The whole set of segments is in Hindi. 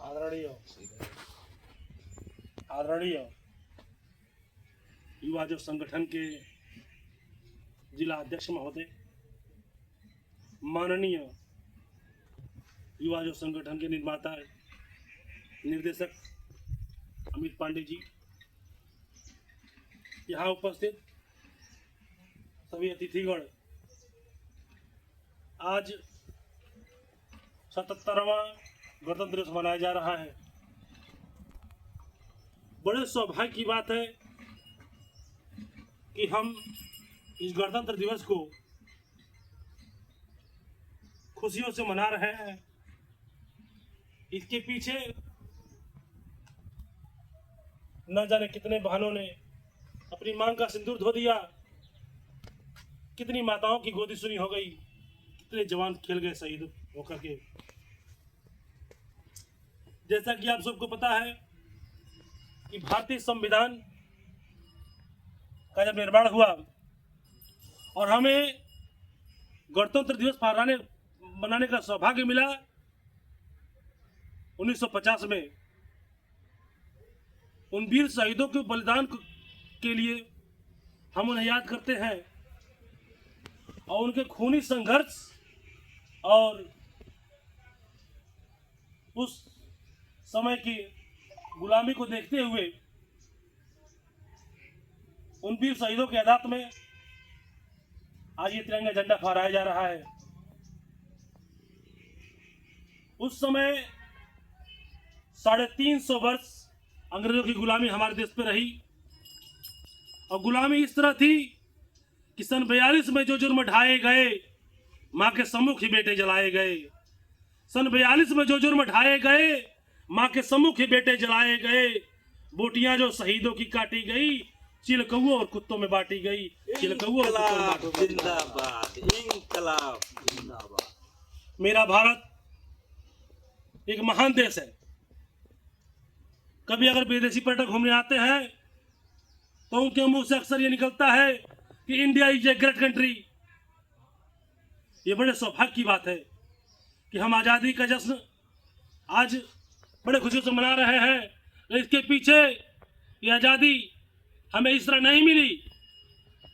आदरणीय आदरणीय युवा जो संगठन के जिला अध्यक्ष महोदय, माननीय युवा जो संगठन के निर्माता निर्देशक अमित पांडे जी, यहाँ उपस्थित सभी अतिथिगण, आज 77वां गणतंत्र दिवस मनाया जा रहा है। बड़े सौभाग्य की बात है कि हम इस गणतंत्र दिवस को खुशियों से मना रहे हैं। इसके पीछे न जाने कितने बहनों ने अपनी मांग का सिंदूर धो दिया, कितनी माताओं की गोदी सुनी हो गई, कितने जवान खेल गए शहीद होकर के। जैसा कि आप सबको पता है कि भारतीय संविधान का जब निर्माण हुआ और हमें गणतंत्र दिवस मनाने का सौभाग्य मिला 1950 में, उन वीर शहीदों के बलिदान के लिए हम उन्हें याद करते हैं और उनके खूनी संघर्ष और उस समय की गुलामी को देखते हुए उन वीर शहीदों के याद में आज ये तिरंगा झंडा फहराया जा रहा है। उस समय 350 वर्ष अंग्रेजों की गुलामी हमारे देश पे रही और गुलामी इस तरह थी कि सन 42 में जो जुर्म ढाए गए, मां के सम्मुख ही बेटे जलाए गए। सन 42 में जो जुर्म ढाए गए, मां के सम्मुख ही बेटे जलाए गए। बोटियां जो शहीदों की काटी गई, चिलकौओं और कुत्तों में बांटी गई। चिलकौओं और कुत्तों में बांटी गई। जिंदाबाद, इंकलाब जिंदाबाद। मेरा भारत एक महान देश है। कभी अगर विदेशी पर्यटक घूमने आते हैं तो उनके मुंह से अक्सर ये निकलता है कि India is a great country. ये बड़े सौभाग्य की बात है कि हम आज़ादी का जश्न आज बड़े खुशी से मना रहे हैं। लेकिन इसके पीछे ये आज़ादी हमें इस तरह नहीं मिली,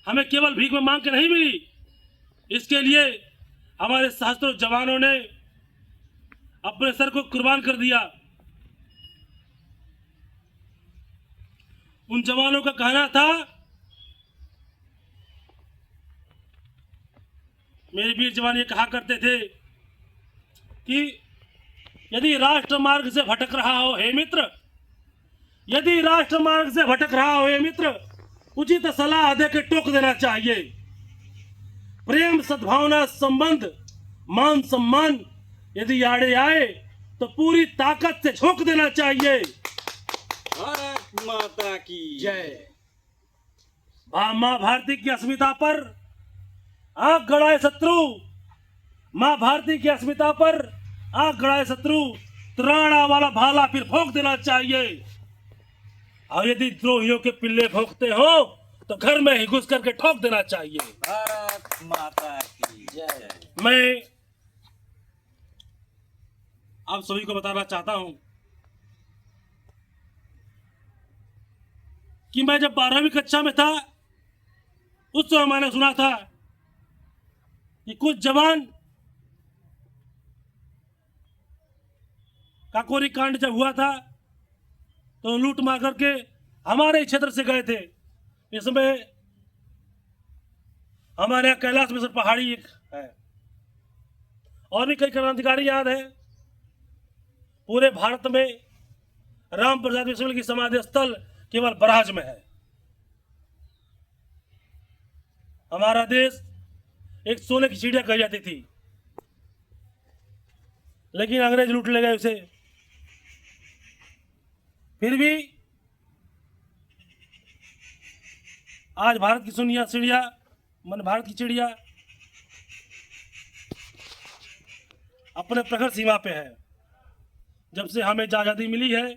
हमें केवल भीख में मांग के नहीं मिली। इसके लिए हमारे सहस्त्रों जवानों ने अपने सर को कुर्बान कर दिया। उन जवानों का कहना था, मेरे वीर जवान ये कहा करते थे कि यदि राष्ट्र मार्ग से भटक रहा हो हे मित्र, यदि राष्ट्र मार्ग से भटक रहा हो हे मित्र, उचित सलाह दे के टोक देना चाहिए। प्रेम, सद्भावना, संबंध, मान सम्मान यदि आड़े आए तो पूरी ताकत से झोंक देना चाहिए। भारत माता की जय। मां भारती की अस्मिता पर आंख गड़ाए शत्रु, मां भारती की अस्मिता पर आंख गड़ाए शत्रु, त्राणा वाला भाला फिर भोंक देना चाहिए। और यदि द्रोहियों के पिल्ले भोंकते हो तो घर में ही घुस करके ठोक देना चाहिए। भारत माता की जय। मैं आप सभी को बताना चाहता हूं कि मैं जब 12वीं कक्षा में था उस समय मैंने सुना था कि कुछ जवान काकोरी कांड जब हुआ था तो लूट मार करके हमारे क्षेत्र से गए थे। इसमें हमारे यहाँ कैलाश मिश्र पहाड़ी एक है और भी कई क्रांतिकारी याद है। पूरे भारत में राम प्रसाद बिस्मिल की समाधि स्थल केवल बराज में है। हमारा देश एक सोने की चिड़िया कही जाती थी, लेकिन अंग्रेज लूट ले गए उसे। फिर भी आज भारत की चिड़िया भारत की चिड़िया अपने प्रखर सीमा पे है। जब से हमें आज़ादी मिली है,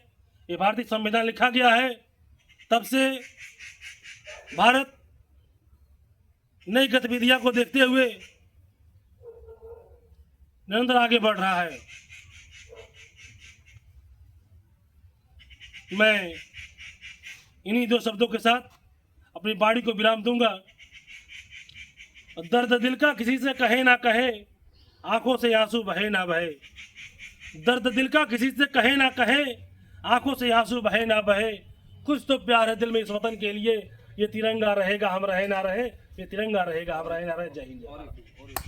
ये भारतीय संविधान लिखा गया है, तब से भारत नई गतिविधियों को देखते हुए निरंतर आगे बढ़ रहा है। मैं इन्हीं दो शब्दों के साथ अपनी बाड़ी को विराम दूंगा। दर्द दिल का किसी से कहे ना कहे, आंखों से आंसू बहे ना बहे। दर्द दिल का किसी से कहे ना कहे, आंखों से आंसू बहे ना बहे। कुछ तो प्यार है दिल में इस वतन के लिए, ये तिरंगा रहेगा हम रहे ना रहे, ये तिरंगा रहेगा हम रहे ना रहे। जय हिंद।